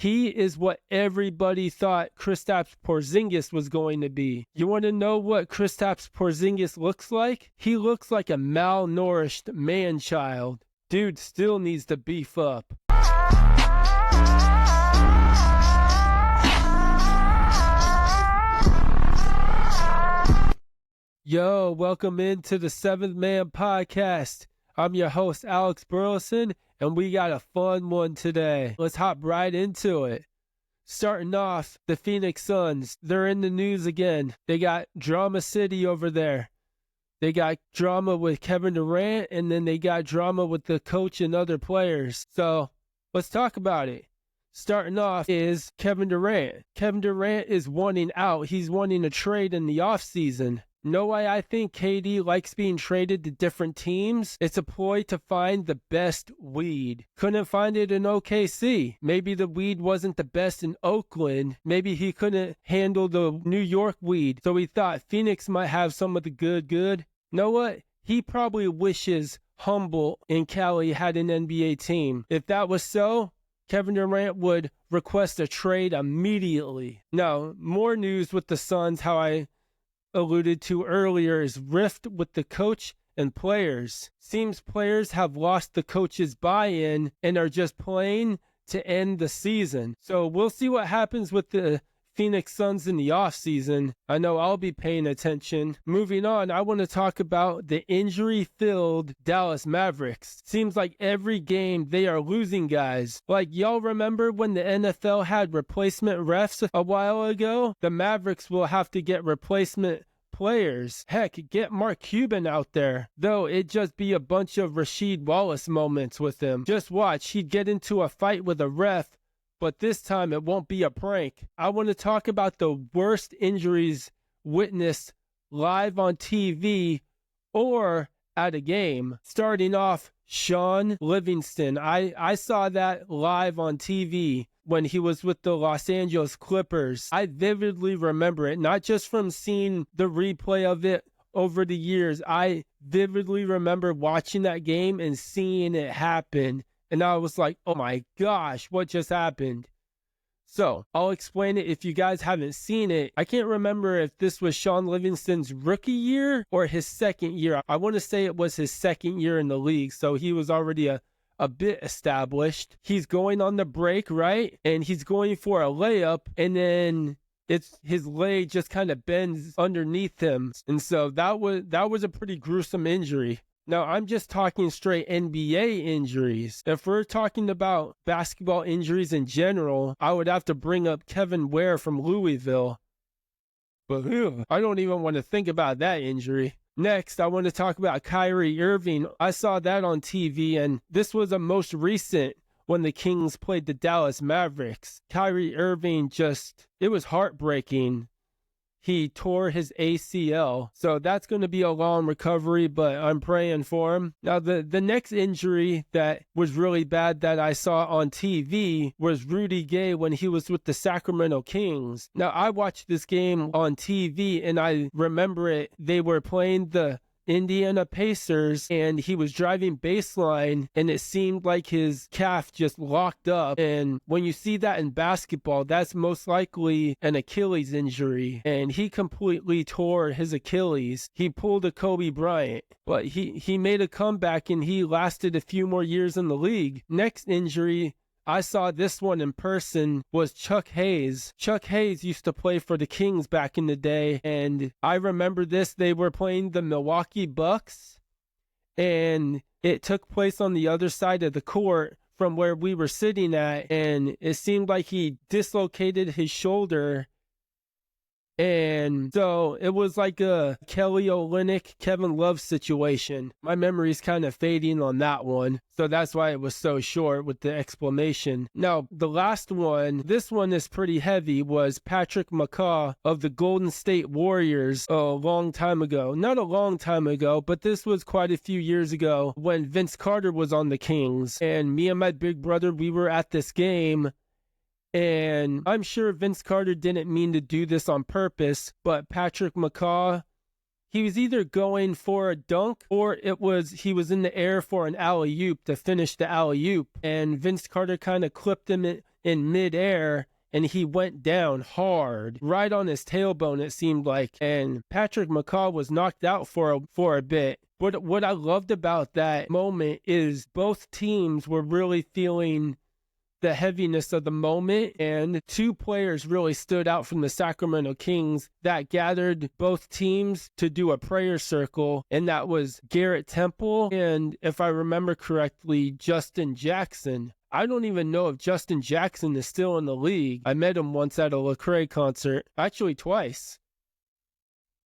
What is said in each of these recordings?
He is what everybody thought Kristaps Porzingis was going to be. You want to know what Kristaps Porzingis looks like? He looks like a malnourished man-child. Dude still needs to beef up. Yo, welcome into the Seventh Man Podcast. I'm your host, Alex Burleson, and we got a fun one today. Let's hop right into it. Starting off, the Phoenix Suns. They're in the news again. They got Drama City over there. They got drama with Kevin Durant, and then they got drama with the coach and other players. So, let's talk about it. Starting off is Kevin Durant. Kevin Durant is wanting out. He's wanting a trade in the offseason. Know why I think KD likes being traded to different teams? It's a ploy to find the best weed. Couldn't find it in OKC. Maybe the weed wasn't the best in Oakland. Maybe he couldn't handle the New York weed. So he thought Phoenix might have some of the good. Know what? He probably wishes Humboldt and Cali had an NBA team. If that was so, Kevin Durant would request a trade immediately. Now, more news with the Suns, how I alluded to earlier, is rift with the coach and players. Seems players have lost the coach's buy-in and are just playing to end the season. So we'll see what happens with the Phoenix Suns in the offseason. I know I'll be paying attention. Moving on, I want to talk about the injury-filled Dallas Mavericks. Seems like every game they are losing guys. Like, y'all remember when the NFL had replacement refs a while ago? The Mavericks will have to get replacement players. Heck, get Mark Cuban out there. Though it just be a bunch of Rasheed Wallace moments with him. Just watch, he'd get into a fight with a ref, but this time it won't be a prank. I want to talk about the worst injuries witnessed live on TV or at a game. Starting off, Shaun Livingston. I saw that live on TV when he was with the Los Angeles Clippers. I vividly remember it, not just from seeing the replay of it over the years. I vividly remember watching that game and seeing it happen. And I was like, oh my gosh, what just happened? So, I'll explain it if you guys haven't seen it. I can't remember if this was Shaun Livingston's rookie year or his second year. I want to say it was his second year in the league, so he was already a bit established. He's going on the break, right? And he's going for a layup, and then his leg just kind of bends underneath him. And so that was a pretty gruesome injury. Now, I'm just talking straight NBA injuries. If we're talking about basketball injuries in general, I would have to bring up Kevin Ware from Louisville. But I don't even want to think about that injury. Next, I want to talk about Kyrie Irving. I saw that on TV, and this was the most recent when the Kings played the Dallas Mavericks. Kyrie Irving it was heartbreaking. He tore his ACL, so that's going to be a long recovery, but I'm praying for him. Now, the next injury that was really bad that I saw on TV was Rudy Gay when he was with the Sacramento Kings. Now, I watched this game on TV, and I remember it. They were playing the Indiana Pacers, and he was driving baseline, and it seemed like his calf just locked up. And when you see that in basketball, that's most likely an Achilles injury, and he completely tore his Achilles. He pulled a Kobe Bryant, but he made a comeback, and he lasted a few more years in the league. Next injury, I saw this one in person, was Chuck Hayes. Chuck Hayes used to play for the Kings back in the day, and I remember this. They were playing the Milwaukee Bucks, and it took place on the other side of the court from where we were sitting at, and it seemed like he dislocated his shoulder. And so it was like a Kelly Olynyk, Kevin Love situation. My memory's kind of fading on that one, so that's why it was so short with the explanation. Now, the last one, this one is pretty heavy, was Patrick McCaw of the Golden State Warriors a long time ago. Not a long time ago, but this was quite a few years ago when Vince Carter was on the Kings. And me and my big brother, we were at this game. And I'm sure Vince Carter didn't mean to do this on purpose, but Patrick McCaw, he was either going for a dunk or he was in the air for an alley-oop to finish the alley-oop. And Vince Carter kind of clipped him in midair, and he went down hard, right on his tailbone, it seemed like. And Patrick McCaw was knocked out for a bit. But what I loved about that moment is both teams were really feeling the heaviness of the moment, and two players really stood out from the Sacramento Kings that gathered both teams to do a prayer circle, and that was Garrett Temple and, if I remember correctly, Justin Jackson. I don't even know if Justin Jackson is still in the league. I met him once at a Lecrae concert, actually twice.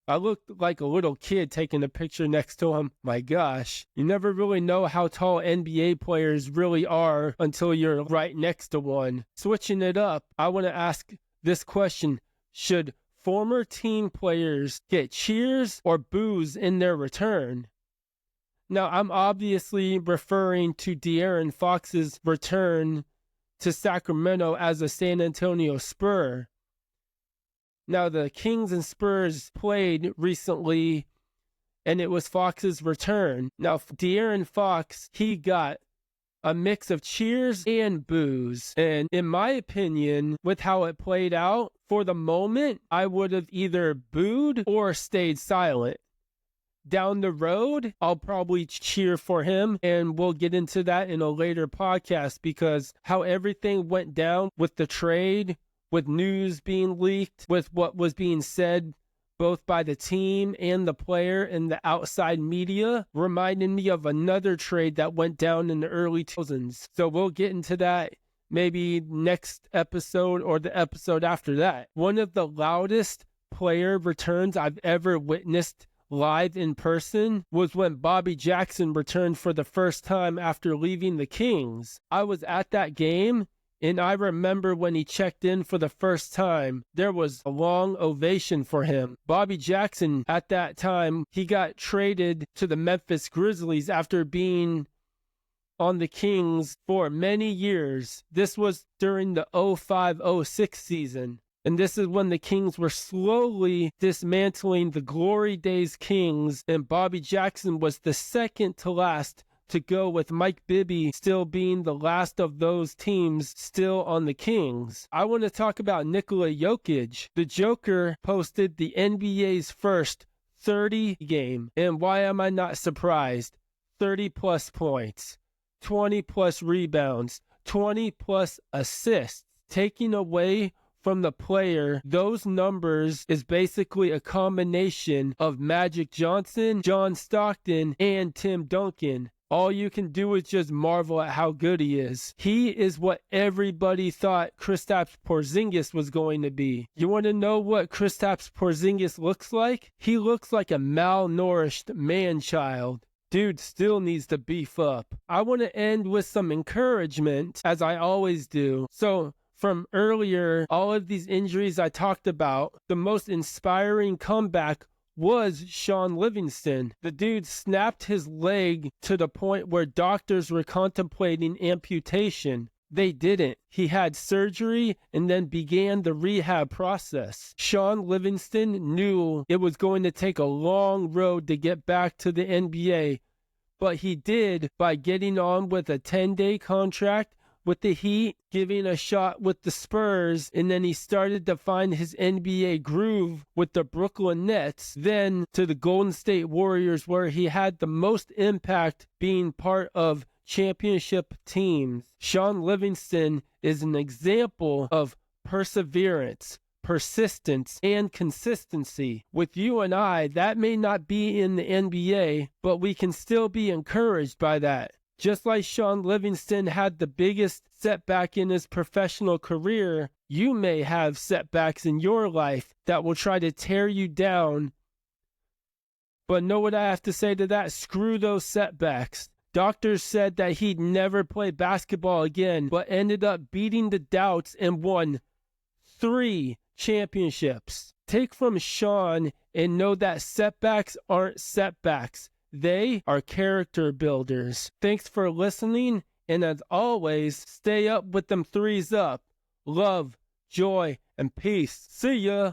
I looked like a little kid taking a picture next to him. My gosh, you never really know how tall NBA players really are until you're right next to one. Switching it up, I want to ask this question. Should former team players get cheers or boos in their return? Now, I'm obviously referring to De'Aaron Fox's return to Sacramento as a San Antonio Spur. Now, the Kings and Spurs played recently, and it was Fox's return. Now, De'Aaron Fox, he got a mix of cheers and boos. And in my opinion, with how it played out, for the moment, I would have either booed or stayed silent. Down the road, I'll probably cheer for him, and we'll get into that in a later podcast, because how everything went down with the trade, with news being leaked, with what was being said both by the team and the player and the outside media, reminded me of another trade that went down in the early 2000s. So we'll get into that maybe next episode or the episode after that. One of the loudest player returns I've ever witnessed live in person was when Bobby Jackson returned for the first time after leaving the Kings. I was at that game, and I remember when he checked in for the first time, there was a long ovation for him. Bobby Jackson, at that time, he got traded to the Memphis Grizzlies after being on the Kings for many years. This was during the 05-06 season. And this is when the Kings were slowly dismantling the Glory Days Kings, and Bobby Jackson was the second to last to go, with Mike Bibby still being the last of those teams still on the Kings. I want to talk about Nikola Jokic. The Joker posted the NBA's first 30 game, and why am I not surprised? 30 plus points, 20 plus rebounds, 20 plus assists. Taking away from the player, those numbers is basically a combination of Magic Johnson, John Stockton, and Tim Duncan. All you can do is just marvel at how good he is. He is what everybody thought Kristaps Porzingis was going to be. You want to know what Kristaps Porzingis looks like? He looks like a malnourished man-child. Dude still needs to beef up. I want to end with some encouragement, as I always do. So, from earlier, all of these injuries I talked about, the most inspiring comeback was Shaun Livingston. The dude snapped his leg to the point where doctors were contemplating amputation. They didn't. He had surgery and then began the rehab process. Shaun Livingston knew it was going to take a long road to get back to the NBA, but he did by getting on with a 10-day contract with the Heat, giving a shot with the Spurs, and then he started to find his NBA groove with the Brooklyn Nets, then to the Golden State Warriors, where he had the most impact being part of championship teams. Shaun Livingston is an example of perseverance, persistence, and consistency. With you and I, that may not be in the NBA, but we can still be encouraged by that. Just like Shaun Livingston had the biggest setback in his professional career, you may have setbacks in your life that will try to tear you down. But know what I have to say to that? Screw those setbacks. Doctors said that he'd never play basketball again, but ended up beating the doubts and won 3 championships. Take from Shaun and know that setbacks aren't setbacks. They are character builders. Thanks for listening, and as always, stay up with them threes up. Love, joy, and peace. See ya.